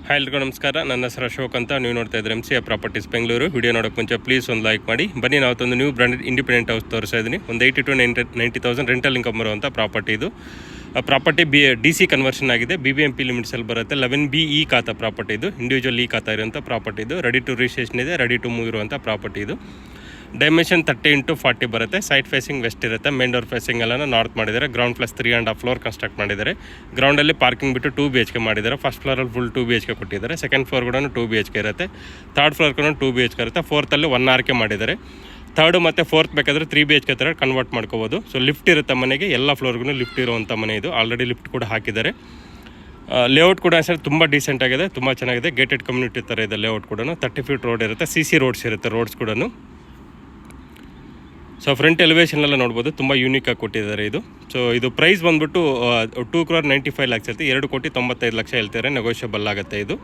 Hi ಎಲ್ರಿಗೂ ನಮಸ್ಕಾರ. ನನ್ನ ಹೆಸರು ಅಶೋಕ್ ಅಂತ. ನೀವು ನೋಡ್ತಾ ಇದ್ದೀರಿ MCA ಪ್ರಾಪರ್ಟೀಸ್ ಬೆಂಗಳೂರು. ವಿಡಿಯೋ ನೋಡೋಕೆ ಮುಂಚೆ ಪ್ಲೀಸ್ ಒಂದು ಲೈಕ್ ಮಾಡಿ. ಬನ್ನಿ, ನಾವು ಒಂದು ನ್ಯೂ ಬ್ರ್ಯಾಂಡೆಡ್ ಇಂಡಿಪೆಂಡೆಂಟ್ ಹೌಸ್ ತೋರಿಸ್ತಾ ಇದ್ದೀನಿ. ಒಂದು 80 to 90,000 ರೆಂಟಲ್ ಇನ್ಕಮ್ ಬರುವಂಥ ಪ್ರಾಪರ್ಟಿ ಇದು. ಪ್ರಾಪರ್ಟಿ DC ಕನ್ವರ್ಷನ್ ಆಗಿದೆ. BBMP ಲಿಮಿಟ್ಸಲ್ಲಿ ಬರುತ್ತೆ. 11BE ಖಾತಾ ಪ್ರಾಪರ್ಟಿ ಇದು. ಇಂಡಿವಿಜುವಲ್ ಖಾತಾ ಇರುವಂಥ ಪ್ರಾಪರ್ಟಿ ಇದು. ರೆಡಿ ಟು ರಿಜಿಸ್ಟ್ರೇಷನ್ ಇದೆ, ರೆಡಿ ಟು ಮೂವ್ ಇರುವಂಥ ಪ್ರಾಪರ್ಟಿ ಇದು. ಡೈಮೆನ್ಷನ್ 30x40 ಬರುತ್ತೆ. ಸೈಡ್ ಫೇಸಿಂಗ್ ವೆಸ್ಟ್ ಇರುತ್ತೆ. ಮೇನ್ ಡೋರ್ ಫೇಸಿಂಗ್ ಎಲ್ಲ ನಾರ್ತ್ ಮಾಡಿದ್ದಾರೆ. ಗ್ರೌಂಡ್ ಪ್ಲಸ್ 3.5 ಫ್ಲೋರ್ ಕನ್ಸ್ಟ್ರಕ್ಟ್ ಮಾಡಿದ್ದಾರೆ. ಗ್ರೌಂಡಲ್ಲಿ ಪಾರ್ಕಿಂಗ್ ಬಿಟ್ಟು 2 BHK ಮಾಡಿದ್ದಾರೆ. ಫಸ್ಟ್ ಫ್ಲೋರಲ್ಲಿ ಫುಲ್ 2 BHK ಕೊಟ್ಟಿದ್ದಾರೆ. ಸೆಕೆಂಡ್ ಫ್ಲೋರ್ ಕೂಡ 2 BHK ಇರುತ್ತೆ. ಥರ್ಡ್ ಫ್ಲೋರ್ ಕೂಡ 2 BHK ಇರುತ್ತೆ. ಫೋರ್ತಲ್ಲಿ 1 RK ಮಾಡಿದ್ದಾರೆ. ಥರ್ಡು ಮತ್ತು ಫೋರ್ತ್ ಬೇಕಾದರೆ 3 BHK ಥರ ಕನ್ವರ್ಟ್ ಮಾಡ್ಕೋಬೋದು. ಸೊ ಲಿಫ್ಟ್ ಇರುತ್ತೆ ಮನೆಗೆ, ಎಲ್ಲ ಫ್ಲೋರ್ಗೂ ಲಿಫ್ಟ್ ಇರುವಂಥ ಮನೆ ಇದು. ಆಲ್ರೆಡಿ ಲಿಫ್ಟ್ ಕೂಡ ಹಾಕಿದ್ದಾರೆ. ಲೇಔಟ್ ಕೂಡ ಸರ್ ತುಂಬ ಡೀಸೆಂಟ್ ಆಗಿದೆ, ತುಂಬ ಚೆನ್ನಾಗಿದೆ. ಗೇಟೆಡ್ ಕಮ್ಯುನಿಟಿ ಥರ ಇದೆ ಲೇಔಟ್ ಕೂಡ. 30 ಫೀಟ್ ರೋಡ್ ಇರುತ್ತೆ. CC ರೋಡ್ಸ್ ಇರುತ್ತೆ. ರೋಡ್ಸ್ ಕೂಡ ಸೊ ಫ್ರಂಟ್ ಎಲಿವೇಷನ್ ಎಲ್ಲ ನೋಡ್ಬೋದು, ತುಂಬ ಯೂನಿಕಾಗಿ ಕೊಟ್ಟಿದ್ದಾರೆ ಇದು. ಸೊ ಇದು ಪ್ರೈಸ್ ಬಂದುಬಿಟ್ಟು 2,95,00,000 ಇರುತ್ತೆ. 2,95,00,000 ಹೇಳ್ತಾರೆ. ನೆಗೋಷಿಯಬಲ್ ಆಗುತ್ತೆ ಇದು.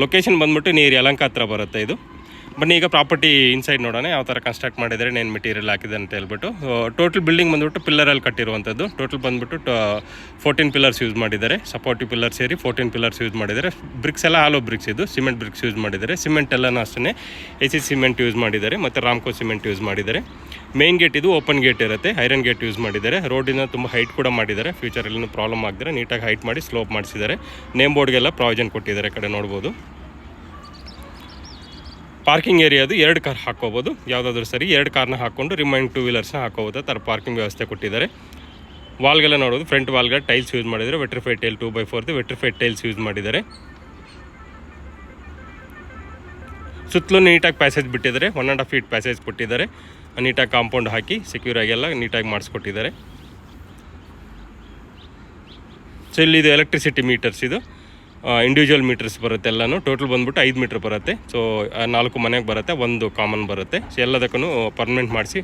ಲೊಕೇಶನ್ ಬಂದುಬಿಟ್ಟು ನೀರು ಯಲಹಂಕ ಹತ್ರ ಬರುತ್ತೆ ಇದು. ಬನ್ನಿ ಈಗ ಪ್ರಾಪರ್ಟಿ ಇನ್ಸೈಡ್ ನೋಡೋಣ, ಯಾವ ಥರ ಕನ್ಸ್ಟ್ರಕ್ಟ್ ಮಾಡಿದ್ದಾರೆ, ಏನು ಮೆಟೀರಿಯಲ್ ಹಾಕಿದೆ ಅಂತ ಹೇಳ್ಬಿಟ್ಟು. ಟೋಟಲ್ ಬಿಲ್ಡಿಂಗ್ ಬಂದುಬಿಟ್ಟು ಪಿಲ್ಲರಲ್ಲಿ ಕಟ್ಟಿರುವಂಥದ್ದು. ಟೋಟಲ್ ಬಂದುಬಿಟ್ಟು 14 ಪಿಲ್ಲರ್ಸ್ ಯೂಸ್ ಮಾಡಿದ್ದಾರೆ. ಸಪೋರ್ಟಿವ್ ಪಿಲ್ಲರ್ಸ್ ಸೇರಿ 14 ಪಿಲ್ಲರ್ಸ್ ಯೂಸ್ ಮಾಡಿದ್ದಾರೆ. ಬ್ರಿಕ್ಸ್ ಎಲ್ಲ ಆಲೋ ಬ್ರಿಕ್ಸ್ ಇದು. ಸಿಮೆಂಟ್ ಬ್ರಿಕ್ಸ್ ಯೂಸ್ ಮಾಡಿದ್ದಾರೆ. ಸಿಮೆಂಟ್ ಎಲ್ಲನೂ ಅಷ್ಟೇ AC ಸಿಮೆಂಟ್ ಯೂಸ್ ಮಾಡಿದ್ದಾರೆ ಮತ್ತು ರಾಮ್ಕೋ ಸಿಮೆಂಟ್ ಯೂಸ್ ಮಾಡಿದ್ದಾರೆ. ಮೇನ್ ಗೇಟ್ ಇದು ಓಪನ್ ಗೇಟ್ ಇರುತ್ತೆ. ಐರನ್ ಗೇಟ್ ಯೂಸ್ ಮಾಡಿದ್ದಾರೆ. ರೋಡಿನ ತುಂಬ ಹೈಟ್ ಕೂಡ ಮಾಡಿದ್ದಾರೆ. ಫ್ಯೂಚರಲ್ಲಿ ಪ್ರಾಬ್ಲಮ್ ಆಗಿದ್ದಾರೆ, ನೀಟಾಗಿ ಹೈಟ್ ಮಾಡಿ ಸ್ಲೋಪ್ ಮಾಡಿಸಿದ್ದಾರೆ. ನೇಮ್ ಬೋರ್ಡ್ಗೆಲ್ಲ ಪ್ರಾವಿಷನ್ ಕೊಟ್ಟಿದ್ದಾರೆ. ಕಡೆ ನೋಡ್ಬೋದು. ಪಾರ್ಕಿಂಗ್ ಏರಿಯಾದು 2 ಕಾರ್ ಹಾಕ್ಕೋಬೋದು, ಯಾವುದಾದ್ರೂ ಸರಿ. 2 ಕಾರ್ನ ಹಾಕ್ಕೊಂಡು ರಿಮೈನ್ 2 ವೀಲರ್ಸ್ನ ಹಾಕೋಬೋದು. ಆ ಥರ ಪಾರ್ಕಿಂಗ್ ವ್ಯವಸ್ಥೆ ಕೊಟ್ಟಿದ್ದಾರೆ. ವಾಲ್ಗೆಲ್ಲ ನೋಡೋದು, ಫ್ರಂಟ್ ವಾಲ್ಗೆ ಟೈಲ್ಸ್ ಯೂಸ್ ಮಾಡಿದ್ದಾರೆ. Vitrified tile 2x4 vitrified tiles use ಮಾಡಿದ್ದಾರೆ. ಸುತ್ತಲೂ ನೀಟಾಗಿ ಪ್ಯಾಸೇಜ್ ಬಿಟ್ಟಿದ್ದಾರೆ. 1.5 ಫೀಟ್ ಪ್ಯಾಸೇಜ್ ಕೊಟ್ಟಿದ್ದಾರೆ. ನೀಟಾಗಿ ಕಾಂಪೌಂಡ್ ಹಾಕಿ ಸೆಕ್ಯೂರಾಗಿ ಎಲ್ಲ ನೀಟಾಗಿ ಮಾಡಿಸ್ಕೊಟ್ಟಿದ್ದಾರೆ. ಸೊ ಇಲ್ಲಿ ಇದು ಎಲೆಕ್ಟ್ರಿಸಿಟಿ ಮೀಟರ್ಸ್ ಇದು. ಇಂಡಿವಿಜುವಲ್ ಮೀಟರ್ಸ್ ಬರುತ್ತೆ ಎಲ್ಲನೂ. ಟೋಟಲ್ ಬಂದುಬಿಟ್ಟು 5 ಮೀಟ್ರ್ ಬರುತ್ತೆ. ಸೊ 4 ಮನೆಗೆ ಬರುತ್ತೆ, 1 ಕಾಮನ್ ಬರುತ್ತೆ. ಸೊ ಎಲ್ಲದಕ್ಕೂ ಪರ್ಮನೆಂಟ್ ಮಾಡಿಸಿ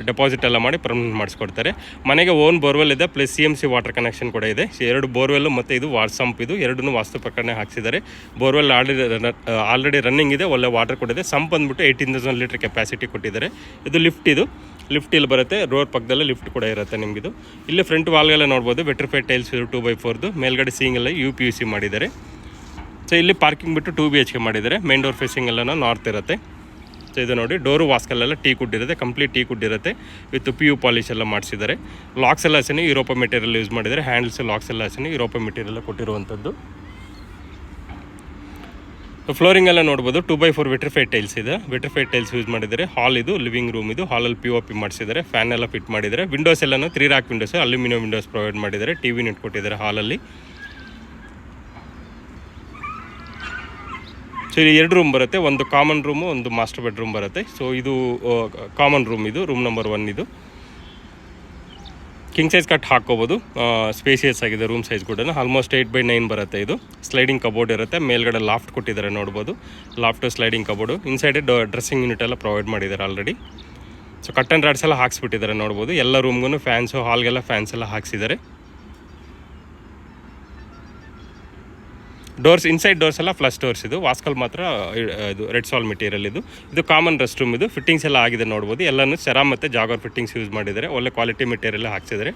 ಡೆಪಾಸಿಟ್ ಎಲ್ಲ ಮಾಡಿ ಪರ್ಮನೆಂಟ್ ಮಾಡಿಸ್ಕೊಡ್ತಾರೆ. ಮನೆಗೆ ಓನ್ ಬೋರ್ವೆಲ್ ಇದೆ, ಪ್ಲಸ್ CMC ವಾಟರ್ ಕನೆಕ್ಷನ್ ಕೂಡ ಇದೆ. 2 ಬೋರ್ವೆಲ್ಲು ಮತ್ತು ಇದು ಸಂಪ್ ಇದು ಎರಡೂ ವಾಸ್ತು ಪ್ರಕರಣ ಹಾಕ್ಸಿದ್ದಾರೆ. ಬೋರ್ವೆಲ್ ಆಲ್ರೆಡಿ ರನ್ನಿಂಗ್ ಇದೆ, ಒಳ್ಳೆ ವಾಟರ್ ಕೊಟ್ಟಿದೆ. ಸಂಪ್ ಬಂದುಬಿಟ್ಟು 18,000 ಲೀಟ್ರ್ ಕೆಪಾಸಿಟಿ ಕೊಟ್ಟಿದ್ದಾರೆ. ಇದು ಲಿಫ್ಟ್ ಇಲ್ಲಿ ಬರುತ್ತೆ. ರೋಡ್ ಪಕ್ಕದಲ್ಲೇ ಲಿಫ್ಟ್ ಕೂಡ ಇರುತ್ತೆ ನಿಮಗಿದು. ಇಲ್ಲಿ ಫ್ರಂಟ್ ವಾಲ್ಗೆಲ್ಲ ನೋಡ್ಬೋದು, ವೆಟ್ರಿಫೈಡ್ ಟೈಲ್ಸ್ 2x4 ಮೇಲ್ಗಡೆ ಸೀಯಿಂಗ್ ಎಲ್ಲ UPVC ಮಾಡಿದ್ದಾರೆ. ಸೊ ಇಲ್ಲಿ ಪಾರ್ಕಿಂಗ್ ಬಿಟ್ಟು 2 BHK ಮಾಡಿದ್ದಾರೆ. ಮೇನ್ ಡೋರ್ ಫೇಸಿಂಗ್ ಎಲ್ಲ ನಾರ್ತ್ ಇರುತ್ತೆ. ಸೊ ಇದು ನೋಡಿ, ಡೋರು ವಾಸ್ಕಲ್ಲೆಲ್ಲ ಟೀ ಕುಡ್ ಇರುತ್ತೆ, ಕಂಪ್ಲೀಟ್ ಟೀ ಕುಡ್ ಇರುತ್ತೆ. ವಿತ್ PU ಪಾಲಿಶ್ ಎಲ್ಲ ಮಾಡಿಸಿದ್ದಾರೆ. ಲಾಕ್ಸ್ ಎಲ್ಲ ಅಷ್ಟೇ ಯುರೋಪ ಮೆಟೀರಿಯಲ್ ಯೂಸ್ ಮಾಡಿದ್ದಾರೆ. ಹ್ಯಾಂಡಲ್ಸ್ ಲಾಕ್ಸ್ ಎಲ್ಲ ಅಷ್ಟೇ ಯುರೋಪ ಮೆಟೀರಿಯಲ್ ಕೊಟ್ಟಿರುವಂಥದ್ದು. ಫ್ಲೋರಿಂಗ್ ಎಲ್ಲ ನೋಡ್ಬೋದು, 2x4 ವೆಟ್ರಿಫೈಡ್ ಟೈಲ್ಸ್ ಇದೆ. ವೆಟ್ರಿಫೈಡ್ ಟೈಲ್ಸ್ ಯೂಸ್ ಮಾಡಿದ್ದಾರೆ. ಹಾಲ್ ಇದು, ಲಿವಿಂಗ್ ರೂಮ್ ಇದು. ಹಾಲಲ್ಲಿ POP ಮಾಡಿಸಿದ್ದಾರೆ. ಫ್ಯಾನ್ ಎಲ್ಲ ಫಿಟ್ ಮಾಡಿದ್ದಾರೆ. ವಿಂಡೋಸ್ ಎಲ್ಲನೂ 3 rack Windows, aluminium Windows provide ಮಾಡಿದ್ದಾರೆ. TV ನೆಟ್ ಕೊಟ್ಟಿದ್ದಾರೆ ಹಾಲಲ್ಲಿ. ಸೊ ಇಲ್ಲಿ 2 ರೂಮ್ ಬರುತ್ತೆ, ಒಂದು ಕಾಮನ್ ರೂಮು, ಒಂದು ಮಾಸ್ಟರ್ ಬೆಡ್ರೂಮ್ ಬರುತ್ತೆ. ಸೊ ಇದು ಕಾಮನ್ ರೂಮ್, ಇದು ರೂಮ್ ನಂಬರ್ 1 ಇದು. ಕಿಂಗ್ ಸೈಜ್ ಕಟ್ ಹಾಕ್ಕೋಬೋದು. ಸ್ಪೇಸಿಯಸ್ ಆಗಿದೆ ರೂಮ್ ಸೈಜ್ ಕೂಡ. ಆಲ್ಮೋಸ್ಟ್ 8x9 ಬರುತ್ತೆ ಇದು. ಸ್ಲೈಡಿಂಗ್ ಕಬೋರ್ಡ್ ಇರುತ್ತೆ. ಮೇಲ್ಗಡೆ ಲಾಫ್ಟ್ ಕೊಟ್ಟಿದ್ದಾರೆ ನೋಡ್ಬೋದು. Loft sliding cupboard. Inside dressing unit ಎಲ್ಲ ಪ್ರೊವೈಡ್ ಮಾಡಿದ್ದಾರೆ already. So cut and rods ಎಲ್ಲ ಹಾಕ್ಸ್ಬಿಟ್ಟಿದ್ದಾರೆ ನೋಡ್ಬೋದು. ಎಲ್ಲ ರೂಮ್ಗೂ ಫ್ಯಾನ್ಸು, ಹಾಲ್ಗೆಲ್ಲ ಫ್ಯಾನ್ಸ್ ಎಲ್ಲ ಹಾಕ್ಸಿದ್ದಾರೆ. ಡೋರ್ಸ್, ಇನ್ಸೈಡ್ ಡೋರ್ಸ್ ಎಲ್ಲ ಫ್ಲಶ್ ಡೋರ್ಸ್ ಇದು. ವಾಸ್ಕಲ್ ಮಾತ್ರ ಇದು ರೆಡ್ ಸಾಲ್ ಮೆಟೀರಿಯಲ್ ಇದು. ಇದು ಕಾಮನ್ ರೆಸ್ಟ್ ರೂಮ್ ಇದು. ಫಿಟ್ಟಿಂಗ್ಸ್ ಎಲ್ಲ ಆಗಿದೆ ನೋಡ್ಬೋದು. ಎಲ್ಲನೂ ಸೆರಾ ಮತ್ತು ಜಾಗರ್ ಫಿಟ್ಟಿಂಗ್ಸ್ ಯೂಸ್ ಮಾಡಿದ್ದಾರೆ. ಒಳ್ಳೆ ಕ್ವಾಲಿಟಿ ಮೆಟೀರಿಯಲ್ ಹಾಕ್ಸಿದ್ದಾರೆ.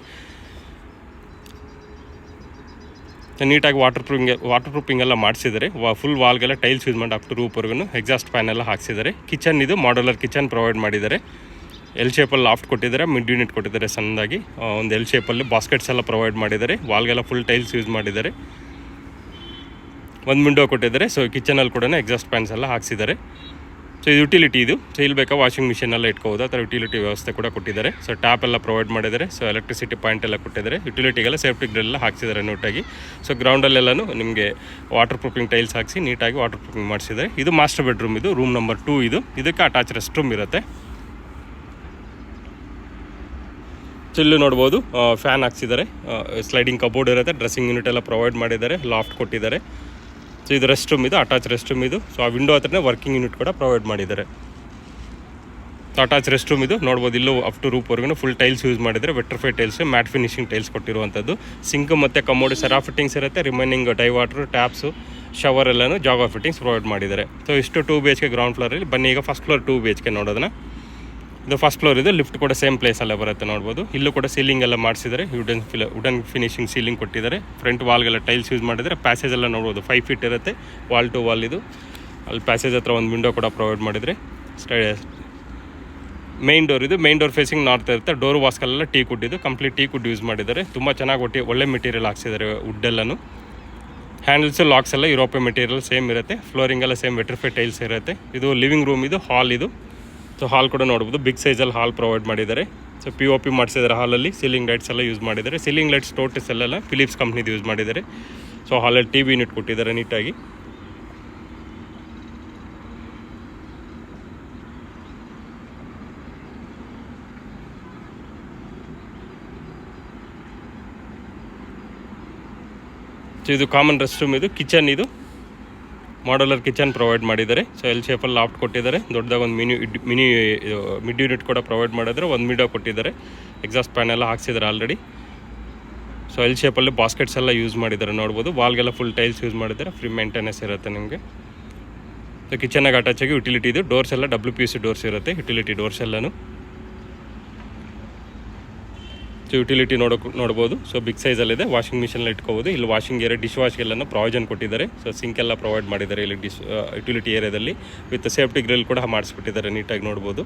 ನೀಟಾಗಿ ವಾಟರ್ ಪ್ರೂಫಿಂಗ್ ಎಲ್ಲ ಮಾಡಿಸಿದ್ದಾರೆ. ಫುಲ್ ವಾಲ್ಗೆಲ್ಲ ಟೈಲ್ಸ್ ಯೂಸ್ ಮಾಡಿ ಅಪ್ ಟು ರೂಪ್ವರೆಗೂ ಎಕ್ಸಾಸ್ಟ್ ಫ್ಯಾನ್ ಎಲ್ಲ ಹಾಕ್ಸಿದ್ದಾರೆ. ಕಿಚನ್ ಇದು ಮಾಡ್ಯುಲರ್ ಕಿಚನ್ ಪ್ರೊವೈಡ್ ಮಾಡಿದ್ದಾರೆ. L ಶೇಪಲ್ಲಿ ಲಾಫ್ಟ್ ಕೊಟ್ಟಿದ್ದಾರೆ. ಮಿಡ್ ಯೂನಿಟ್ ಕೊಟ್ಟಿದ್ದಾರೆ ಸಣ್ಣದಾಗಿ. ಒಂದು L ಶೇಪಲ್ಲಿ ಬಾಸ್ಕೆಟ್ಸ್ ಎಲ್ಲ ಪ್ರೊವೈಡ್ ಮಾಡಿದ್ದಾರೆ. ವಾಲ್ಗೆಲ್ಲ ಫುಲ್ ಟೈಲ್ಸ್ ಯೂಸ್ ಮಾಡಿದ್ದಾರೆ. ಒಂದು ವಿಂಡೋ ಕೊಟ್ಟಿದ್ದಾರೆ. ಸೊ ಕಿಚನಲ್ಲಿ ಕೂಡ ಎಕ್ಸಾಸ್ಟ್ ಫ್ಯಾನ್ಸ್ ಎಲ್ಲ ಹಾಕ್ಸಿದ್ದಾರೆ. ಸೊ ಇದು ಯುಟಿಲಿಟಿ ಇದು. ಸೊ ಇಲ್ಲಿ ಬೇಕಾ ವಾಷಿಂಗ್ ಮಿಷಿನ್ ಎಲ್ಲ ಇಟ್ಕೋಬೋದು, ಆ ಥರ ಯುಟಿಲಿಟಿ ವ್ಯವಸ್ಥೆ ಕೂಡ ಕೊಟ್ಟಿದ್ದಾರೆ. ಸೊ ಟ್ಯಾಪ್ ಎಲ್ಲ ಪ್ರೊವೈಡ್ ಮಾಡಿದ್ದಾರೆ. ಸೊ ಎಲೆಕ್ಟ್ರಿಸಿಟಿ ಪಾಯಿಂಟ್ ಎಲ್ಲ ಕೊಟ್ಟಿದ್ದಾರೆ. ಯುಟಿಲಿಟಿಗೆಲ್ಲ ಸೇಫ್ಟಿ ಗ್ರಿಲ್ ಎಲ್ಲ ಹಾಕ್ಸಿದ್ದಾರೆ ನೀಟಾಗಿ. ಸೊ ಗ್ರೌಂಡಲ್ಲೆಲ್ಲನೂ ನಿಮಗೆ ವಾಟರ್ ಪ್ರೂಫಿಂಗ್ ಟೈಲ್ಸ್ ಹಾಕಿಸಿ ನೀಟಾಗಿ ವಾಟರ್ ಪ್ರೂಫಿಂಗ್ ಮಾಡಿಸಿದ್ದಾರೆ. ಇದು ಮಾಸ್ಟರ್ ಬೆಡ್ರೂಮ್ ಇದು, ರೂಮ್ ನಂಬರ್ 2 ಇದು. ಇದಕ್ಕೆ ಅಟ್ಯಾಚ್ ರೆಸ್ಟ್ ರೂಮ್ ಇರುತ್ತೆ. ಸೊ ಇಲ್ಲೂ ನೋಡ್ಬೋದು ಫ್ಯಾನ್ ಹಾಕ್ಸಿದ್ದಾರೆ. ಸ್ಲೈಡಿಂಗ್ ಕಬೋರ್ಡ್ ಇರುತ್ತೆ. ಡ್ರೆಸ್ಸಿಂಗ್ ಯೂನಿಟ್ ಎಲ್ಲ ಪ್ರೊವೈಡ್ ಮಾಡಿದ್ದಾರೆ. ಲಾಫ್ಟ್ ಕೊಟ್ಟಿದ್ದಾರೆ. ಸೊ ಇದು ರೆಸ್ಟ್ ರೂಮ್ ಇದು, ಅಟ್ಯಾಚ್ ರೆಸ್ಟ್ ರೂಮ್ ಇದು. ಸೊ ಆ ವಿಂಡೋ ಹತ್ರನೇ ವರ್ಕಿಂಗ್ ಯೂನಿಟ್ ಕೂಡ ಪ್ರೊವೈಡ್ ಮಾಡಿದ್ದಾರೆ. ಸೊ ಅಟ್ಯಾಚ್ ರೆಸ್ಟ್ ರೂಮ್ ಇದು ನೋಡ್ಬೋದು. ಇಲ್ಲೂ ಅಪ್ ಟು ರೂಪ್ವರೆಗೂ ಫುಲ್ ಟೈಲ್ಸ್ ಯೂಸ್ ಮಾಡಿದರೆ. Vitrified tiles, matte finishing tiles ಕೊಟ್ಟಿರುವಂಥದ್ದು. ಸಿಂಕ್ ಮತ್ತು ಕಮೋಡ್ ಸೆರಾ ಫಿಟ್ಟಿಂಗ್ಸ್ ಇರುತ್ತೆ. ರಿಮೈನಿಂಗ್ ಡೈ ವಾಟ್ರು, ಟ್ಯಾಪ್ಸು, ಶವರ್ ಎಲ್ಲನೂ ಜಾಗರ್ ಫಿಟ್ಟಿಂಗ್ಸ್ ಪ್ರೊವೈಡ್ ಮಾಡಿದ್ದಾರೆ. ಸೊ ಇಷ್ಟು 2 BHK ಗ್ರೌಂಡ್ ಫ್ಲೋರಲ್ಲಿ. ಬನ್ನಿ ಈಗ ಫಸ್ಟ್ ಫ್ಲೋರ್ 2 BHK ನೋಡೋದನ್ನ. ಇದು ಫಸ್ಟ್ ಫ್ಲೋರ್ ಇದು. ಲಿಫ್ಟ್ ಕೂಡ ಸೇಮ್ ಪ್ಲೇಸಲ್ಲೇ ಬರುತ್ತೆ ನೋಡ್ಬೋದು. ಇಲ್ಲೂ ಕೂಡ ಸೀಲಿಂಗ್ ಎಲ್ಲ ಮಾಡಿಸಿದ್ದಾರೆ, ವುಡನ್ ಫಿನಿಶಿಂಗ್ ಸೀಲಿಂಗ್ ಕೊಟ್ಟಿದ್ದಾರೆ. ಫ್ರಂಟ್ ವಾಲ್ಗೆಲ್ಲ ಟೈಲ್ಸ್ ಯೂಸ್ ಮಾಡಿದರೆ. ಪ್ಯಾಸೇಜ್ ಎಲ್ಲ ನೋಡ್ಬೋದು 5 ಫೀಟ್ ಇರುತ್ತೆ ವಾಲ್ ಟು ವಾಲ್ ಇದು. ಅಲ್ಲಿ ಪ್ಯಾಸೇಜ್ ಹತ್ರ ಒಂದು ವಿಂಡೋ ಕೂಡ ಪ್ರೊವೈಡ್ ಮಾಡಿದರೆ. ಮೇನ್ ಡೋರ್ ಇದು. ಮೇನ್ ಡೋರ್ ಫೇಸಿಂಗ್ ನಾರ್ತ್ ಇರುತ್ತೆ. ಡೋರ್ ವಾಸ್ಕಲ್ಲೆಲ್ಲ ಟೀ ಕುಡ್ ಇದು. ಕಂಪ್ಲೀಟ್ ಟೀ ಕುಡ್ ಯೂಸ್ ಮಾಡಿದ್ದಾರೆ. ತುಂಬ ಚೆನ್ನಾಗಿ ಒಳ್ಳೆ ಮೆಟೀರಿಯಲ್ ಹಾಕ್ಸಿದ್ದಾರೆ ವುಡ್ಡೆಲ್ಲೂ. ಹ್ಯಾಂಡಲ್ಸು ಲಾಕ್ಸ್ ಎಲ್ಲ ಯುರೋಪಿಯನ್ ಮೆಟೀರಿಯಲ್ ಸೇಮ್ ಇರುತ್ತೆ. ಫ್ಲೋರಿಂಗ್ ಎಲ್ಲ ಸೇಮ್ ವೆಟ್ರಿಫೈ ಟೈಲ್ಸ್ ಇರುತ್ತೆ. ಇದು ಲಿವಿಂಗ್ ರೂಮ್ ಇದು. ಹಾಲ್ ಇದು. ಸೊ ಹಾಲ್ ಕೂಡ ನೋಡ್ಬೋದು, ಬಿಗ್ ಸೈಜಲ್ಲಿ ಹಾಲ್ ಪ್ರೊವೈಡ್ ಮಾಡಿದ್ದಾರೆ. ಸೊ POP ಮಾಡಿಸಿದ್ದಾರೆ ಹಾಲಲ್ಲಿ. ಸೀಲಿಂಗ್ ಲೈಟ್ಸ್ ಎಲ್ಲ ಯೂಸ್ ಮಾಡಿದ್ದಾರೆ. ಸೀಲಿಂಗ್ ಲೈಟ್ಸ್ ಟೋಟಸ್ ಎಲ್ಲ ಫಿಲಿಪ್ಸ್ ಕಂಪ್ನಿದು ಯೂಸ್ ಮಾಡಿದ್ದಾರೆ. ಸೊ ಹಾಲಲ್ಲಿ TV ಯೂನಿಟ್ ಕೊಟ್ಟಿದ್ದಾರೆ ನೀಟಾಗಿ. ಸೊ ಇದು ಕಾಮನ್ ರೆಸ್ಟ್ ರೂಮ್ ಇದು. ಕಿಚನ್ ಇದು ಮಾಡ್ಯುಲರ್ ಕಿಚನ್ ಪ್ರೊವೈಡ್ ಮಾಡಿದ್ದಾರೆ. ಸೊ L ಶೇಪಲ್ಲಿ ಲಾಫ್ಟ್ ಕೊಟ್ಟಿದ್ದಾರೆ. ದೊಡ್ಡದಾಗಿ ಒಂದು ಮಿಡ್ ಯೂನಿಟ್ ಕೂಡ ಪ್ರೊವೈಡ್ ಮಾಡಿದರೆ. ಒಂದು ಮಿಡೋ ಕೊಟ್ಟಿದ್ದಾರೆ. ಎಕ್ಸಾಸ್ಟ್ ಫ್ಯಾನ್ ಎಲ್ಲ ಹಾಕ್ಸಿದ್ದಾರೆ ಆಲ್ರೆಡಿ. ಸೊ L ಶೇಪಲ್ಲಿ ಬಾಸ್ಕೆಟ್ಸ್ ಎಲ್ಲ ಯೂಸ್ ಮಾಡಿದ್ದಾರೆ ನೋಡ್ಬೋದು. ವಾಲ್ಗೆಲ್ಲ ಫುಲ್ ಟೈಲ್ಸ್ ಯೂಸ್ ಮಾಡಿದ್ದಾರೆ. ಫ್ರೀ ಮೇಂಟೆನೆನ್ಸ್ ಇರುತ್ತೆ ನಿಮಗೆ. ಸೊ ಕಿಚನ್ನಾಗಿ ಅಟ್ಯಾಚ್ ಆಗಿ ಯುಟಿಲಿಟಿ ಇದು. ಡೋರ್ಸ್ ಎಲ್ಲ WPC ಡೋರ್ಸ್ ಇರುತ್ತೆ, ಯುಟಿಲಿಟಿ ಡೋರ್ಸ್ ಎಲ್ಲನೂ. ಸೊ ಯುಟಿಲಿಟಿ ನೋಡ್ಬೋದು. ಸೊ ಬಿಗ್ ಸೈಜಲ್ಲಿದೆ. ವಾಷಿಂಗ್ ಮಿಷಿನಲ್ಲಿ ಇಟ್ಕೋಬೋದು. ಇಲ್ಲಿ ವಾಷಿಂಗ್ ಏರಿಯಾ, ಡಿಶ್ ವಾಶ್ಗೆಲ್ಲ ಪ್ರಾವಿಷನ್ ಕೊಟ್ಟಿದ್ದಾರೆ. ಸೊ ಸಿಂಕ್ ಎಲ್ಲ ಪ್ರೊವೈಡ್ ಮಾಡಿದ್ದಾರೆ ಇಲ್ಲಿ ಯುಟಿಲಿಟಿ ಏರಿಯಾದಲ್ಲಿ. ವಿತ್ ಸೇಫ್ಟಿ ಗ್ರಿಲ್ ಕೂಡ ಮಾಡಿಸ್ಬಿಟ್ಟಿದ್ದಾರೆ ನೀಟಾಗಿ ನೋಡ್ಬೋದು.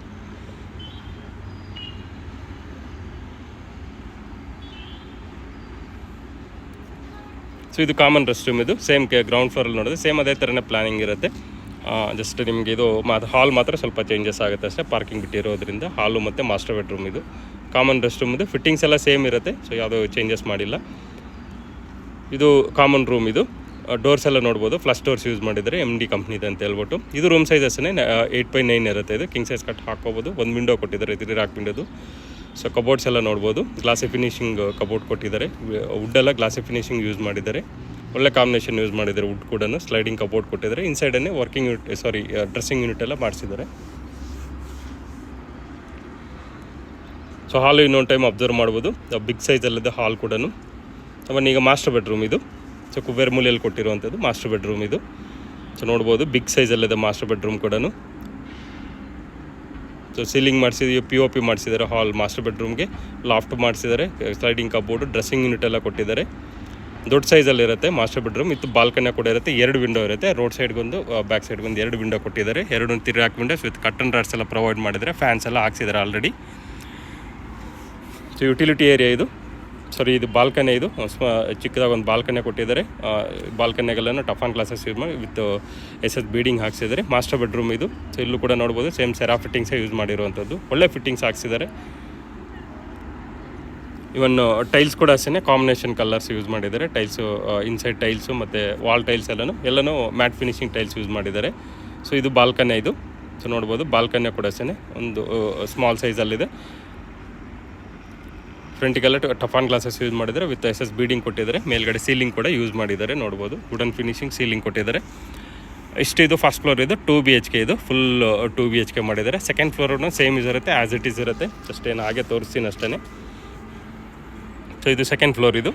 ಸೊ ಇದು ಕಾಮನ್ ರೆಸ್ಟ್ ರೂಮ್ ಇದು. ಸೇಮ್ ಗ್ರೌಂಡ್ ಫ್ಲೋರಲ್ಲಿ ನೋಡಿದ್ರೆ ಸೇಮ್ ಅದೇ ಥರನೇ ಪ್ಲಾನಿಂಗ್ ಇರುತ್ತೆ. ಜಸ್ಟ್ ನಿಮಗೆ ಇದು ಹಾಲ್ ಮಾತ್ರ ಸ್ವಲ್ಪ ಚೇಂಜಸ್ ಆಗುತ್ತೆ ಅಷ್ಟೇ, ಪಾರ್ಕಿಂಗ್ ಬಿಟ್ಟಿರೋದ್ರಿಂದ. ಹಾಲು ಮತ್ತು ಮಾಸ್ಟರ್ ಬೆಡ್ರೂಮ್ ಇದು. ಕಾಮನ್ ರೆಸ್ಟ್ ರೂಮ್ ಇದು. ಫಿಟ್ಟಿಂಗ್ಸ್ ಎಲ್ಲ ಸೇಮ್ ಇರುತ್ತೆ. ಸೊ ಯಾವುದೋ ಚೇಂಜಸ್ ಮಾಡಿಲ್ಲ. ಇದು ಕಾಮನ್ ರೂಮ್ ಇದು. ಡೋರ್ಸ್ ಎಲ್ಲ ನೋಡ್ಬೋದು, ಫ್ಲಶ್ ಡೋರ್ಸ್ ಯೂಸ್ ಮಾಡಿದ್ದಾರೆ, MD ಕಂಪ್ನಿದು ಅಂತ ಹೇಳ್ಬಿಟ್ಟು. ಇದು ರೂಮ್ ಸೈಜ್ ಅಷ್ಟೇ 8x9 ಇರುತ್ತೆ ಇದು. ಕಿಂಗ್ ಸೈಜ್ ಕಟ್ ಹಾಕ್ಕೋಬೋದು. ಒಂದು ವಿಂಡೋ ಕೊಟ್ಟಿದ್ದಾರೆ, 3 ರಾಕ್ ವಿಂಡೋದು. ಸೊ ಕಬೋರ್ಡ್ಸ್ ಎಲ್ಲ ನೋಡ್ಬೋದು, ಗ್ಲಾಸಿ ಫಿನಿಶಿಂಗ್ ಕಬೋರ್ಡ್ ಕೊಟ್ಟಿದ್ದಾರೆ. ವುಡ್ಡೆಲ್ಲ ಗ್ಲಾಸಿ ಫಿನಿಶಿಂಗ್ ಯೂಸ್ ಮಾಡಿದ್ದಾರೆ. ಒಳ್ಳೆ ಕಾಂಬಿನೇಷನ್ ಯೂಸ್ ಮಾಡಿದ್ದಾರೆ. ವುಡ್ ಕೂಡ ಸ್ಲೈಡಿಂಗ್ ಕಬೋರ್ಡ್ ಕೊಟ್ಟಿದ್ದಾರೆ. ಇನ್ಸೈಡನ್ನೇ ಡ್ರೆಸ್ಸಿಂಗ್ ಯೂನಿಟ್ ಎಲ್ಲ ಮಾಡಿಸಿದ್ದಾರೆ. ಸೊ ಹಾಲು ಇನ್ನೊಂದು ಟೈಮ್ ಅಬ್ಸರ್ವ್ ಮಾಡ್ಬೋದು. ಬಿಗ್ ಸೈಜಲ್ಲಿದೆ ಹಾಲ್ ಕೂಡ. ಆಮೇಲೆ ಈಗ ಮಾಸ್ಟರ್ ಬೆಡ್ರೂಮ್ ಇದು. ಸೊ ಕುಬೇರ್ ಮೂಲೆಯಲ್ಲಿ ಕೊಟ್ಟಿರುವಂಥದ್ದು ಮಾಸ್ಟರ್ ಬೆಡ್ರೂಮ್ ಇದು. ಸೊ ನೋಡ್ಬೋದು, ಬಿಗ್ ಸೈಜಲ್ಲಿದೆ ಮಾಸ್ಟರ್ ಬೆಡ್ರೂಮ್ ಕೂಡ. ಸೊ ಸೀಲಿಂಗ್ ಮಾಡಿಸಿದ್ವಿ, POP ಮಾಡಿಸಿದ್ದಾರೆ ಹಾಲ್ ಮಾಸ್ಟರ್ ಬೆಡ್ರೂಮ್ಗೆ. ಲಾಫ್ಟ್ ಮಾಡಿಸಿದ್ದಾರೆ, ಸ್ಲೈಡಿಂಗ್ ಕಬೋರ್ಡು, ಡ್ರೆಸ್ಸಿಂಗ್ ಯೂನಿಟ್ ಎಲ್ಲ ಕೊಟ್ಟಿದ್ದಾರೆ. ದೊಡ್ಡ ಸೈಜಲ್ಲಿರುತ್ತೆ ಮಾಸ್ಟರ್ ಬೆಡ್ರೂಮ್. ಇದು ಬಾಲ್ಕನಿ ಕೂಡ ಇರುತ್ತೆ. 2 ವಿಂಡೋ ಇರುತ್ತೆ. ರೋಡ್ ಸೈಡ್ಗೊಂದು, ಬ್ಯಾಕ್ ಸೈಡ್ಗೊಂದು 2 ವಿಂಡೋ ಕೊಟ್ಟಿದ್ದಾರೆ. 2 3 ರಾಕ್ ವಿಂಡೋಸ್ ವಿತ್ ಕರ್ಟನ್ ರಾಡ್ಸ್ ಎಲ್ಲ ಪ್ರೊವೈಡ್ ಮಾಡಿದ್ದಾರೆ. ಫ್ಯಾನ್ಸ್ ಎಲ್ಲ ಹಾಕ್ಸಿದ್ದಾರೆ ಆಲ್ರೆಡಿ. ಸೊ ಯುಟಿಲಿಟಿ ಏರಿಯಾ ಇದು. ಇದು ಬಾಲ್ಕನಿ ಇದು. ಚಿಕ್ಕದಾಗಿ ಒಂದು ಬಾಲ್ಕನಿ ಕೊಟ್ಟಿದ್ದಾರೆ. ಬಾಲ್ಕನಿಗೆಲ್ಲ ಟಫಾನ್ ಗ್ಲಾಸಸ್ ಯೂಸ್ ಮಾಡಿ ವಿತ್ SS ಬೀಡಿಂಗ್ ಹಾಕ್ಸಿದ್ದಾರೆ. ಮಾಸ್ಟರ್ ಬೆಡ್ರೂಮ್ ಇದು. ಸೊ ಇಲ್ಲೂ ಕೂಡ ನೋಡ್ಬೋದು, ಸೇಮ್ ಸೆರಾ ಫಿಟ್ಟಿಂಗ್ಸೇ ಯೂಸ್ ಮಾಡಿರುವಂಥದ್ದು. ಒಳ್ಳೆ ಫಿಟ್ಟಿಂಗ್ಸ್ ಹಾಕ್ಸಿದ್ದಾರೆ. ಇವನ್ ಟೈಲ್ಸ್ ಕೂಡ ಅಷ್ಟೇ ಕಾಂಬಿನೇಷನ್ ಕಲರ್ಸ್ ಯೂಸ್ ಮಾಡಿದ್ದಾರೆ. ಟೈಲ್ಸು, ಇನ್ಸೈಡ್ ಟೈಲ್ಸು ಮತ್ತು ವಾಲ್ ಟೈಲ್ಸ್ ಎಲ್ಲನೂ ಮ್ಯಾಟ್ ಫಿನಿಶಿಂಗ್ ಟೈಲ್ಸ್ ಯೂಸ್ ಮಾಡಿದ್ದಾರೆ. ಸೊ ಇದು ಬಾಲ್ಕನಿ ಇದು. ಸೊ ನೋಡ್ಬೋದು, ಬಾಲ್ಕನಿ ಕೂಡ ಅಷ್ಟೇ ಒಂದು ಸ್ಮಾಲ್ ಸೈಜಲ್ಲಿದೆ. ಫ್ರಂಟಿಗೆಲ್ಲ ಟಫಾನ್ ಗ್ಲಾಸಸ್ ಯೂಸ್ ಮಾಡಿದ್ದಾರೆ. ವಿತ್ SS ಬೀಡಿಂಗ್ ಕೊಟ್ಟಿದ್ದಾರೆ. ಮೇಲ್ಗಡೆ ಸೀಲಿಂಗ್ ಕೂಡ ಯೂಸ್ ಮಾಡಿದ್ದಾರೆ ನೋಡ್ಬೋದು. ವುಡನ್ ಫಿನಿಶಿಂಗ್ ಸೀಲಿಂಗ್ ಕೊಟ್ಟಿದ್ದಾರೆ. ಇದು ಫಸ್ಟ್ ಫ್ಲೋರ್ ಇದು. 2 BHK ಇದು. ಫುಲ್ 2 BHK ಮಾಡಿದ್ದಾರೆ. ಸೆಕೆಂಡ್ ಫ್ಲೋರ್ನ ಸೇಮ್ ಯೂಸ್ ಇರುತ್ತೆ, ಆ್ಯಸ್ ಇಟ್ ಈಸ್ ಇರುತ್ತೆ. ಜಸ್ಟ್ ಏನು ಹಾಗೆ ತೋರಿಸ್ತೀನಿ ಅಷ್ಟೇ. ಸೊ ಇದು ಸೆಕೆಂಡ್ ಫ್ಲೋರ್ ಇದು.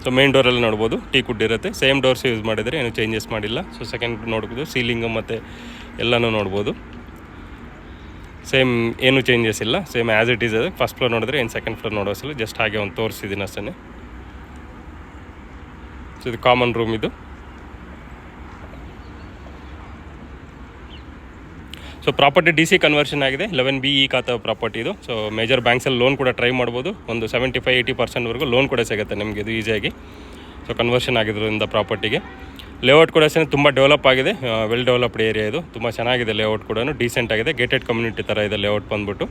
ಸೊ ಮೇನ್ ಡೋರಲ್ಲಿ ನೋಡ್ಬೋದು ಟೀ ಕುಡ್ ಇರುತ್ತೆ. ಸೇಮ್ ಡೋರ್ಸ್ ಯೂಸ್ ಮಾಡಿದರೆ, ಏನು ಚೇಂಜಸ್ ಮಾಡಿಲ್ಲ. ಸೊ ಸೆಕೆಂಡ್ ನೋಡ್ಬೋದು, ಸೀಲಿಂಗು ಮತ್ತು ಎಲ್ಲನೂ ನೋಡ್ಬೋದು. ಸೇಮ್ ಏನು ಚೇಂಜಸ್ ಇಲ್ಲ, ಸೇಮ್ ಆ್ಯಸ್ ಇಟ್ ಈಸ್ ಅದು. ಫಸ್ಟ್ ಫ್ಲೋರ್ ನೋಡಿದ್ರೆ ಏನು ಸೆಕೆಂಡ್ ಫ್ಲೋರ್ ನೋಡೋಸಿಲ್ಲ, ಜಸ್ಟ್ ಹಾಗೆ ಒಂದು ತೋರಿಸಿದ್ದೀನಿ ಅಷ್ಟೇ. ಸೊ ಇದು ಕಾಮನ್ ರೂಮ್ ಇದು. ಸೊ ಪ್ರಾಪರ್ಟಿ DC ಕನ್ವರ್ಷನ್ ಆಗಿದೆ. 11B ಖಾತೆ ಪ್ರಾಪರ್ಟಿ ಇದು. ಸೊ ಮೇಜರ್ ಬ್ಯಾಂಕ್ಸಲ್ಲಿ ಲೋನ್ ಕೂಡ ಟ್ರೈ ಮಾಡ್ಬೋದು. ಒಂದು 75-80% ಲೋನ್ ಕೂಡ ಸಿಗುತ್ತೆ ನಿಮಗೆ ಇದು ಈಸಿಯಾಗಿ. ಸೊ ಕನ್ವರ್ಷನ್ ಆಗಿರೋದ್ರಿಂದ ಪ್ರಾಪರ್ಟಿಗೆ. ಲೇಔಟ್ ಕೂಡ ಅಷ್ಟೇ ತುಂಬ ಡೆವಲಪ್ ಆಗಿದೆ. ವೆಲ್ ಡೆವಲಪ್ಡ್ ಏರಿಯಾ ಇದು. ತುಂಬ ಚೆನ್ನಾಗಿದೆ ಲೇಔಟ್ ಕೂಡ, ಡೀಸೆಂಟ್ ಆಗಿದೆ. ಗೇಟೆಡ್ ಕಮ್ಯುನಿಟಿ ಥರ ಇದೆ ಲೇಔಟ್ ಬಂದ್ಬಿಟ್ಟು.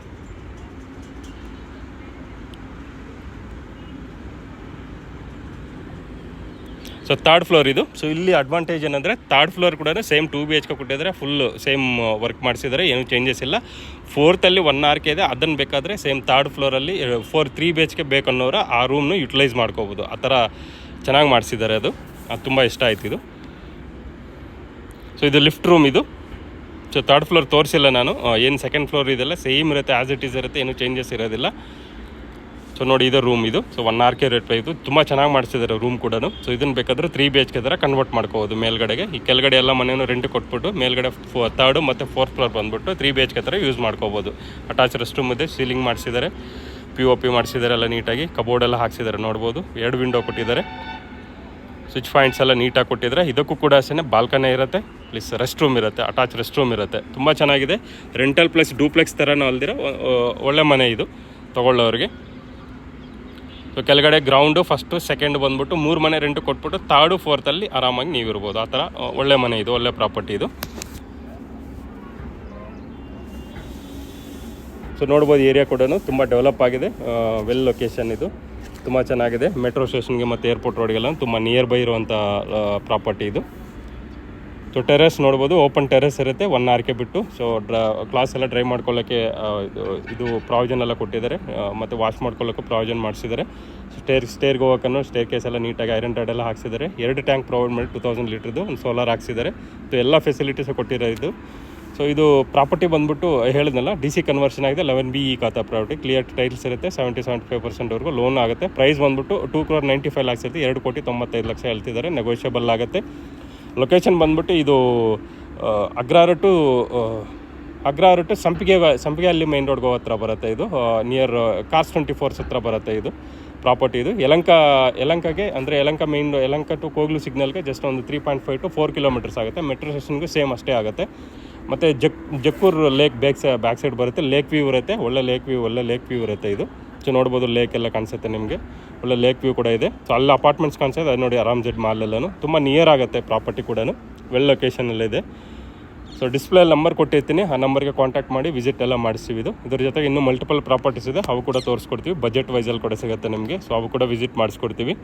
ಸೊ ಥರ್ಡ್ ಫ್ಲೋರ್ ಇದು. ಸೊ ಇಲ್ಲಿ ಅಡ್ವಾಂಟೇಜ್ ಏನಂದರೆ ಥರ್ಡ್ ಫ್ಲೋರ್ ಕೂಡ ಸೇಮ್ 2 BHK ಕೊಟ್ಟಿದ್ದಾರೆ. ಫುಲ್ ಸೇಮ್ ವರ್ಕ್ ಮಾಡಿಸಿದ್ದಾರೆ, ಏನೂ ಚೇಂಜಸ್ ಇಲ್ಲ. 4th 1 RK ಇದೆ. ಅದನ್ನು ಬೇಕಾದರೆ ಸೇಮ್ ಥರ್ಡ್ ಫ್ಲೋರಲ್ಲಿ 3 BHK ಬೇಕನ್ನೋರು ಆ ರೂಮ್ನು ಯುಟಿಲೈಸ್ ಮಾಡ್ಕೋಬೋದು. ಆ ಥರ ಚೆನ್ನಾಗಿ ಮಾಡಿಸಿದ್ದಾರೆ. ಅದು ತುಂಬ ಇಷ್ಟ ಆಯ್ತು ಇದು. ಸೊ ಇದು ಲಿಫ್ಟ್ ರೂಮ್ ಇದು. ಸೊ ಥರ್ಡ್ ಫ್ಲೋರ್ ತೋರಿಸಿಲ್ಲ ನಾನು. ಏನು ಸೆಕೆಂಡ್ ಫ್ಲೋರ್ ಇದೆಲ್ಲ ಸೇಮ್ ಇರುತ್ತೆ, ಆ್ಯಸ್ ಇಟ್ ಈಸ್ ಇರುತ್ತೆ, ಏನೂ ಚೇಂಜಸ್ ಇರೋದಿಲ್ಲ. ಸೊ ನೋಡಿ ಇದು ರೂಮ್ ಇದು. ಸೊ 1 RK ರೇಟ್ ಇದು ತುಂಬ ಚೆನ್ನಾಗಿ ಮಾಡಿಸಿದ್ದಾರೆ ರೂಮ್ ಕೂಡ. ಸೊ ಇದನ್ನು ಬೇಕಾದರೆ 3 BHK ಥರ ಕನ್ವರ್ಟ್ ಮಾಡ್ಕೋಬೋದು ಮೇಲ್ಗಡೆಗೆ. ಈ ಕೆಳಗಡೆ ಎಲ್ಲ ಮನೆಯೂ ರೆಂಟ್ ಕೊಟ್ಬಿಟ್ಟು ಮೇಲ್ಗಡೆ 3rd ಮತ್ತು 4th ಫ್ಲೋರ್ ಬಂದುಬಿಟ್ಟು 3 BHK ಥರ ಯೂಸ್ ಮಾಡ್ಕೋಬೋದು. ಅಟ್ಯಾಚ್ ರೆಸ್ಟ್ ರೂಮ್ ಇದೆ, ಸೀಲಿಂಗ್ ಮಾಡಿಸಿದ್ದಾರೆ, POP ಮಾಡಿಸಿದ್ದಾರೆ ಎಲ್ಲ ನೀಟಾಗಿ, ಕಬೋರ್ಡ್ ಎಲ್ಲ ಹಾಕ್ಸಿದ್ದಾರೆ ನೋಡ್ಬೋದು. 2 ವಿಂಡೋ ಕೊಟ್ಟಿದ್ದಾರೆ, ಸ್ವಿಚ್ ಪಾಯಿಂಟ್ಸ್ ಎಲ್ಲ ನೀಟಾಗಿ ಕೊಟ್ಟಿದ್ದಾರೆ. ಇದಕ್ಕೂ ಕೂಡ ಅಷ್ಟೇ ಬಾಲ್ಕನಿ ಇರುತ್ತೆ, ಪ್ಲಸ್ ರೆಸ್ಟ್ ರೂಮ್ ಇರುತ್ತೆ, ಅಟ್ಯಾಚ್ ರೆಸ್ಟ್ ರೂಮ್ ಇರುತ್ತೆ. ತುಂಬ ಚೆನ್ನಾಗಿದೆ. ರೆಂಟಲ್ ಪ್ಲಸ್ ಡೂಪ್ಲೆಕ್ಸ್ ಥರನೂ ಅಲ್ದಿರ ಒಳ್ಳೆ ಮನೆ ಇದು ತೊಗೊಳ್ಳೋರಿಗೆ. ಸೊ ಕೆಳಗಡೆ ಗ್ರೌಂಡು ಫಸ್ಟು ಸೆಕೆಂಡ್ ಬಂದುಬಿಟ್ಟು 3 ಮನೆ ರೆಂಟು ಕೊಟ್ಬಿಟ್ಟು 3rd 4th ಆರಾಮಾಗಿ ನೀವು ಇರ್ಬೋದು. ಆ ಥರ ಒಳ್ಳೆ ಮನೆ ಇದು, ಒಳ್ಳೆ ಪ್ರಾಪರ್ಟಿ ಇದು. ಸೊ ನೋಡ್ಬೋದು ಏರಿಯಾ ಕೂಡ ತುಂಬ ಡೆವಲಪ್ ಆಗಿದೆ, ವೆಲ್ ಲೊಕೇಶನ್ ಇದು, ತುಂಬ ಚೆನ್ನಾಗಿದೆ. ಮೆಟ್ರೋ ಸ್ಟೇಷನ್ಗೆ ಮತ್ತು ಏರ್ಪೋರ್ಟ್ ರೋಡ್ಗೆಲ್ಲ ತುಂಬ ನಿಯರ್ ಬೈ ಇರುವಂಥ ಪ್ರಾಪರ್ಟಿ ಇದು. ಸೊ ಟೆರೆಸ್ ನೋಡ್ಬೋದು, ಓಪನ್ ಟೆರೆಸ್ ಇರುತ್ತೆ 1 RK ಬಿಟ್ಟು. ಸೊ ಕ್ಲಾಸ್ ಎಲ್ಲ ಡ್ರೈವ್ ಮಾಡ್ಕೊಳ್ಳೋಕ್ಕೆ ಇದು ಪ್ರಾವಿಷನ್ ಎಲ್ಲ ಕೊಟ್ಟಿದ್ದಾರೆ, ಮತ್ತು ವಾಶ್ ಮಾಡ್ಕೊಳ್ಳೋಕ್ಕೂ ಪ್ರಾವಿಷನ್ ಮಾಡಿಸಿದ್ದಾರೆ. ಸ್ಟೇರ್ಗೆ ಹೋಗೋಕ್ಕೂ ಸ್ಟೇರ್ ಕೇಸ್ ಎಲ್ಲ ನೀಟಾಗಿ ಐರನ್ ರಾಡ್ ಎಲ್ಲ ಹಾಕ್ಸಿದ್ದಾರೆ. 2 ಟ್ಯಾಂಕ್ ಪ್ರೊವೈಡ್ ಮಾಡಿ 2000 ಲೀಟ್ರದ್ದು, ಒಂದು ಸೋಲಾರ್ ಹಾಕ್ಸಿದ್ದಾರೆ. ಸೊ ಎಲ್ಲ ಫೆಸಿಲಿಟೀಸ್ ಕೊಟ್ಟಿರೋ ಇದು. ಸೊ ಇದು ಪ್ರಾಪರ್ಟಿ ಬಂದುಬಿಟ್ಟು ಹೇಳಿದ್ನಲ್ಲ, DC ಕನ್ವರ್ಷನ್ ಆಗಿದೆ, 11B ಖಾತಾ ಪ್ರಾಪರ್ಟಿ, ಕ್ಲಿಯರ್ ಟೈಲ್ಸ್ ಇರುತ್ತೆ, 70-75% ವರೆಗೂ ಲೋನ್ ಆಗುತ್ತೆ. ಪ್ರೈಸ್ ಬಂದುಬಿಟ್ಟು 2,95 lakhs ಇರುತ್ತೆ, 2,95 ಲಕ್ಷ ಹೇಳ್ತಿದ್ದಾರೆ, ನೆಗೋಷಿಯಬಲ್ ಆಗುತ್ತೆ. ಲೊಕೇಶನ್ ಬಂದುಬಿಟ್ಟು ಇದು ಅಗ್ರಹಾರ ಟು ಸಂಪಿಗೆ ಅಲ್ಲಿ ಮೈನ್ ರೋಡ್ಗೆ ಹೋಗೋ ಹತ್ರ ಬರುತ್ತೆ. ಇದು ನಿಯರ್ ಕಾರ್ಸ್ 24 ಹತ್ರ ಬರುತ್ತೆ ಇದು ಪ್ರಾಪರ್ಟಿ. ಇದು ಯಲಂಕಾಗೆ ಅಂದರೆ ಯಲಂಕ ಟು ಕೋಗ್ಲು ಸಿಗ್ನಲ್ಗೆ ಜಸ್ಟ್ ಒಂದು 3.5 to 4 kilometers ಆಗುತ್ತೆ. ಮೆಟ್ರೋ ಸ್ಟೇಷನ್ಗೂ ಸೇಮ್ ಅಷ್ಟೇ ಆಗುತ್ತೆ. ಮತ್ತು ಜಕ್ಕೂರ್ ಲೇಕ್ ಬ್ಯಾಕ್ ಸೈಡ್ ಬರುತ್ತೆ, ಲೇಕ್ ವ್ಯೂ ಇರುತ್ತೆ, ಒಳ್ಳೆ ಲೇಕ್ ವ್ಯೂ ಇರುತ್ತೆ ಇದು. ಸೊ ನೋಡ್ಬೋದು, ಲೇಕ್ ಎಲ್ಲ ಕಾಣಿಸುತ್ತೆ ನಿಮಗೆ, ಒಳ್ಳೆ ಲೇಕ್ ವ್ಯೂ ಕೂಡ ಇದೆ. ಸೊ ಅಲ್ಲಿ ಅಪಾರ್ಟ್ಮೆಂಟ್ಸ್ ಕಾಣಿಸುತ್ತೆ, ಅದು ನೋಡಿ ಆರಾಮ್ ಜೆಡ್ ಮಾಲ್ ಎಲ್ಲನೂ ತುಂಬ ನಿಯರ್ ಆಗುತ್ತೆ ಪ್ರಾಪರ್ಟಿ ಕೂಡ, ವೆಲ್ ಲೊಕೇಶನಲ್ಲಿದೆ. ಸೊ ಡಿಸ್ಪ್ಲೇ ನಂಬರ್ ಕೊಟ್ಟಿರ್ತೀನಿ, ಆ ನಂಬರ್ಗೆ ಕಾಂಟ್ಯಾಕ್ಟ್ ಮಾಡಿ ವಿಸಿಟ್ ಎಲ್ಲ ಮಾಡಿಸ್ತೀವಿ. ಇದ್ರ ಜೊತೆಗೆ ಇನ್ನೂ ಮಲ್ಟಿಪಲ್ ಪ್ರಾಪರ್ಟೀಸ್ ಇದೆ, ಅವು ಕೂಡ ತೋರಿಸ್ಕೊಡ್ತೀವಿ, ಬಜೆಟ್ ವೈಸಲ್ಲಿ ಕೂಡ ಸಿಗುತ್ತೆ ನಿಮಗೆ. ಸೊ ಅವು ಕೂಡ ವಿಸಿಟ್ ಮಾಡಿಸ್ಕೊಡ್ತೀವಿ.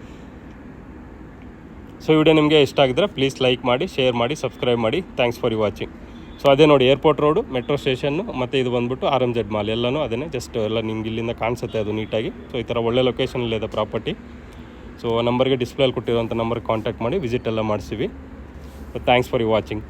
ಸೊ ವಿಡಿಯೋ ನಿಮಗೆ ಇಷ್ಟ ಆಗಿದ್ರೆ ಪ್ಲೀಸ್ ಲೈಕ್ ಮಾಡಿ, ಶೇರ್ ಮಾಡಿ, ಸಬ್ಸ್ಕ್ರೈಬ್ ಮಾಡಿ. Thanks for watching. ಸೊ ಅದೇ ನೋಡಿ ಏರ್ಪೋರ್ಟ್ ರೋಡು, ಮೆಟ್ರೋ ಸ್ಟೇಷನ್ನು, ಮತ್ತು ಇದು ಬಂದುಬಿಟ್ಟು RMZ ಮಾಲ್ ಎಲ್ಲನೂ ಅದೇ, ಜಸ್ಟ್ ಎಲ್ಲ ನಿಮ್ಗೆ ಇಲ್ಲಿಂದ ಕಾಣಿಸುತ್ತೆ ಅದು ನೀಟಾಗಿ. ಸೊ ಈ ಥರ ಒಳ್ಳೆ ಲೊಕೇಶನಲ್ಲಿದೆ ಪ್ರಾಪರ್ಟಿ. ಸೊ ನಂಬರ್ಗೆ ಡಿಸ್ಪ್ಲೇಲಿ ಕೊಟ್ಟಿರೋಂಥ ನಂಬರ್ಗೆ ಕಾಂಟ್ಯಾಕ್ಟ್ ಮಾಡಿ ವಿಸಿಟ್ ಎಲ್ಲ ಮಾಡಿಸ್ತೀವಿ. Thanks for watching.